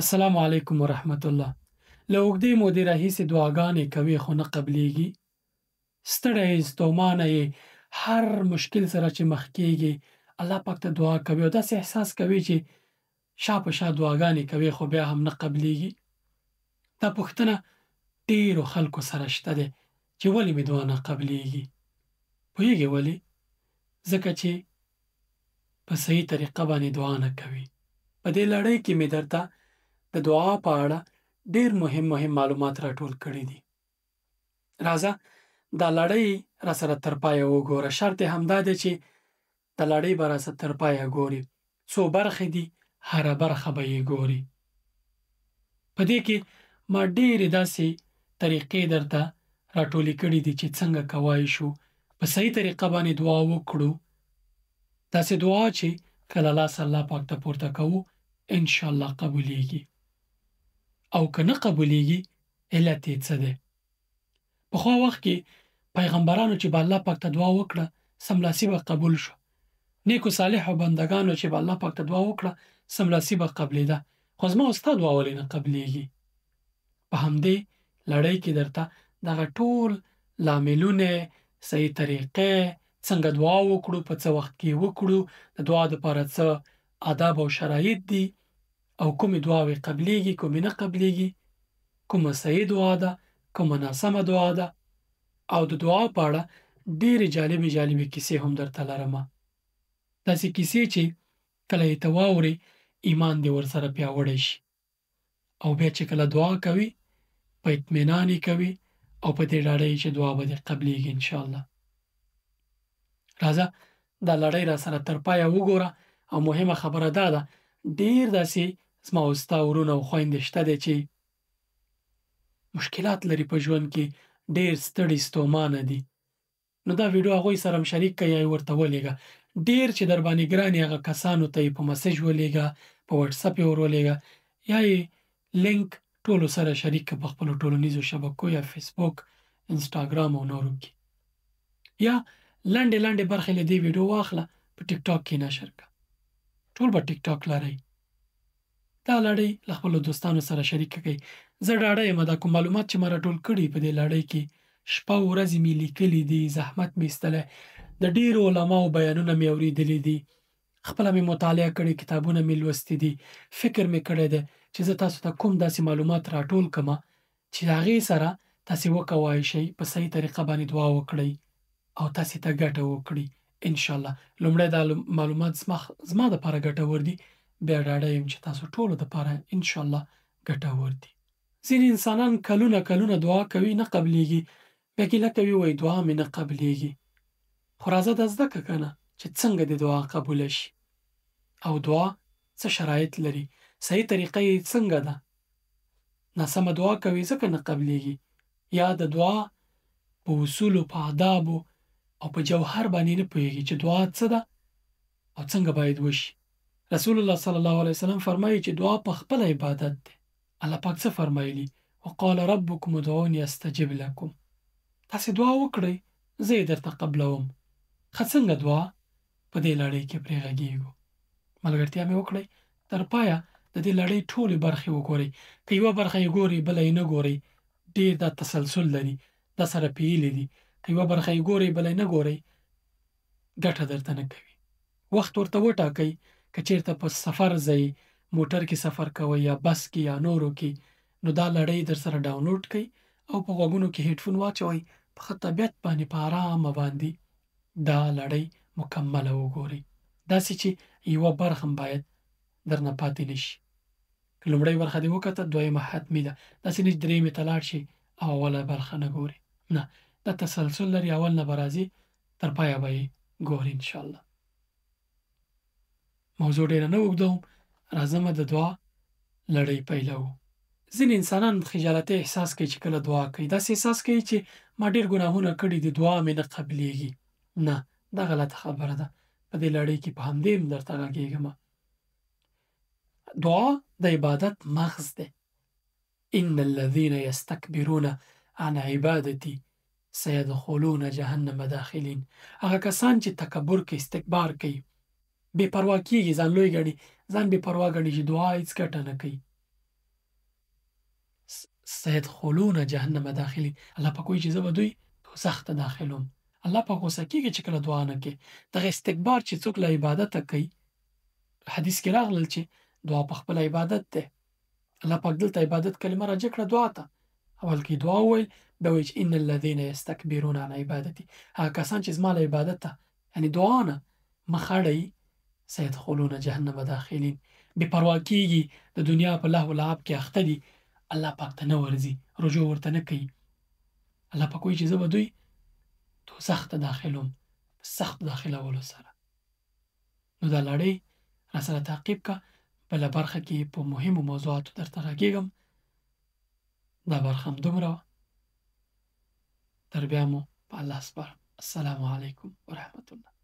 السلام علیکم ورحمت الله. له اوږدې مودې راهیسې دعاګانې کوې خو نه قبلېږي. ستړی یې، ستومانه یې، هر مشکل سره چې مخ کېږې الله پاک ته دعا کوې او داسې احساس کوې چې شا په شا دعاګانې کوې خو بیا هم نه قبلېږي. دا پوښتنه ډېرو خلکو سره شته دی چې ولې مې دعا نه قبلېږي. پوهېږې ولې؟ ځکه چې په صحیح طریقه باندې دعا نه کوي. په دې لړۍ کې مې درته د دعا په اړه ډېر مهم معلومات راټول کړي دي. راځه دا لړۍ راسره تر پایه وګوره. شرط یې همدا دی چې دا لړۍ به راسره تر پایه ګورې. څو برخې دي، هره برخه به یې ګورې. په دې کې ما ډېرې داسې طریقې درته راټولې کړي دي چې څنګه کوای شو په صحیح طریقه باندې دعا وکړو. داسې دعا چې کله لاس الله پاک ته پورته کوو انشاءالله قبولیږي. او که نه قبولیږي علت یې څه دی؟ پخوا وخت کې پیغمبرانو چې به الله پاک ته دعا وکړه سملاسي به قبول شو. نیکو صالحو بندګانو چې به الله پاک ته دعا وکړه سملاسي به قبلېده. خو زما او ستا دعا ولې نه قبلېږي؟ په همدې لړۍ کې درته دغه ټول لاملونه، صحیح طریقې، څنګه دعا وکړو، په څه وخت کې وکړو، د دعا دپاره څه آداب او شرایط دي، او کومې دعاوې قبلېږي، کومې نه قبلېږي، کومه صحیح دعا ده، کومه ناسمه دعا ده، او د دعا په اړه ډېرې جالبې کیسې هم درته لرمه. داسې کیسې چې کله یې ته واورې ایمان دې ورسره پیاوړی شي، او بیا چې کله دعا کوي په اطمینان یې کوي او په دې ډاډه یې چې دعا به دې قبلېږي انشاءالله. راځه دا لړۍ راسره تر پایه وګوره. او مهمه خبره دا ده، ډېر داسې زما او ستا ورونه او خویندې شته دی چې مشکلات لري په ژوند کې، ډېر ستړي ستومانه دي. نو دا ویډیو هغوی سره هم شریک کړه یا یې ورته ولېږه. ډېر چې در باندې ګران یې هغه کسانو ته یې په مسیج ولېږه، په وټساپ یې ور ولېږه، یا یې لینک ټولو سره شریک کړه په خپلو ټولنیزو شبکو یا فیسبوک، انسټاګرام او نورو کې. یا لنډې برخې له دې ویډیو واخله په ټیک ټاک کې نشر کړه. ټول به ټیک ټاک لرئ. دا لړۍ له خپلو دوستانو سره شریکه کړئ. زه ډاډه یم دا کوم معلومات چې ما راټول کړي په دې لړۍ کې، شپه ورځې مې لیکلي دي، زحمت مې ایستلی، د ډېرو علماو بیانونه مې اورېدلي دي، خپله مې مطالعه کړې، کتابونه مې لوستي دي، فکر مې کړی دی چې زه تاسو ته کوم داسې معلومات راټول کړمه چې د هغې سره تاسې وکوای شئ په صحیح طریقه باندې دعا وکړئ او تاسې ته ګټه وکړي انشاءالله. لومړی دا معلومات زما دپاره ګټور دي، بیا ډاډه یم چې تاسو ټولو دپاره انشاءالله ګټور دي. ځینې انسانان کلونه دعا کوي نه قبلېږي، بیا ګیله کوي وایي دعا مې نه قبلېږي. خو راځه دا زده کړه که نه چې څنګه دې دعا قبوله شي، او دعا څه شرایط لري، صحیح طریقه یې څنګه ده. ناسمه دعا کوي ځکه نه قبلېږي، یا د دعا په اصولو، په آدابو او په جوهر باندې نه پوهېږي چې دعا څه ده او څنګه باید وشي. رسول الله صلی الله علیه وسلم فرمایي چې دعا په خپله عبادت دی. الله پاک څه فرمایلي؟ وقال ربکم ادعوني استجب لکم. تاسې دعا وکړئ زه یې درته قبلوم. ښه څنګه دعا؟ په دې لړۍ کې پرې غږېږو. ملګرتیا مې وکړئ، تر پایه د دې لړۍ ټولې برخې وګورئ. که یوه برخه یې ګورئ بله یې نه ګورئ، ډېر دا تسلسل لري، دا سره پییلې دي. که یوه برخه یې ګورئ بله یې نه ګورئ ګټه درته نه کوي. وخت ورته وټاکئ. که چېرته په سفر ځئ، موټر کې سفر کوئ یا بس کې یا نورو کې، نو دا لړۍ در سره ډاونلوډ کړئ او په غوږونو کې هیډفون واچوئ، په ښه طبیعت باندې په ارامه باندې دا لړۍ مکمله وګورئ، داسې چې یوه برخه هم باید درنه پاتې نه شي. که لومړۍ برخه دې وکته دویمه حتمي ده، داسې نه چې درېیمې ته لاړ شي او اوله برخه نه ګورې. نه، دا تسلسل لري، اول نه به راځي تر پایه به یې ګورې انشاءالله. موضوع ډېره نه اوږدوم، راځمه د دعا لړۍ پیلوو. ځینې انسانان خجالتۍ احساس کوي چې کله دعا کوي، داسې احساس کوي چې ما ډېر ګناهونه کړي دي، دعا مې نه قبلېږي. نه، دا غلطه خبره ده. په دې لړۍ کې په همدې هم درته غږېږمه. دعا د عبادت مغز دی. ان الذين يستكبرون عن عبادتي سيدخلون جهنم داخلين. هغه کسان چې تکبر کوي، استکبار کوي، بې پروا کېږي، ځان لوی ګڼي، ځان بې پروا ګڼي چې دعا هېڅ ګټه نه کوي، سيدخلون جهنم داخلین. الله پاک وایي چې زه به دوی دوزخ ته داخلوم. الله پاک غوسه کېږي چې کله دعا نه کوي. دغه استکبار چې څوک له عبادته کوي، حدیث کې راغلل چې دعا پخپله عبادت دی. الله پاک دلته عبادت کلمه راجع کړه دعا ته. اول کې دعا وویل، بیا وایي چې ان الذین یستکبرون عن عبادتي. هغه کسان چې زما له عبادت ته یعنې دعا نه مخ اړوي، سيدخلون جهنم داخلین. بې پروا کېږي، د دنیا په لهو لعب کې اخته دي، الله پاک ته نه ورځي، رجوع ورته نه کوي. الله پاک وایي چې زه به دوی دوزخ ته داخلوم په سخت داخلولو سره. نو دا لړۍ راسره تعقیب کا. بله برخه کې په مهمو موضوعاتو درته غږېږم. دا برخه هم دومره وه. تر بیا مو په الله سپارم. السلام علیکم ورحمة الله.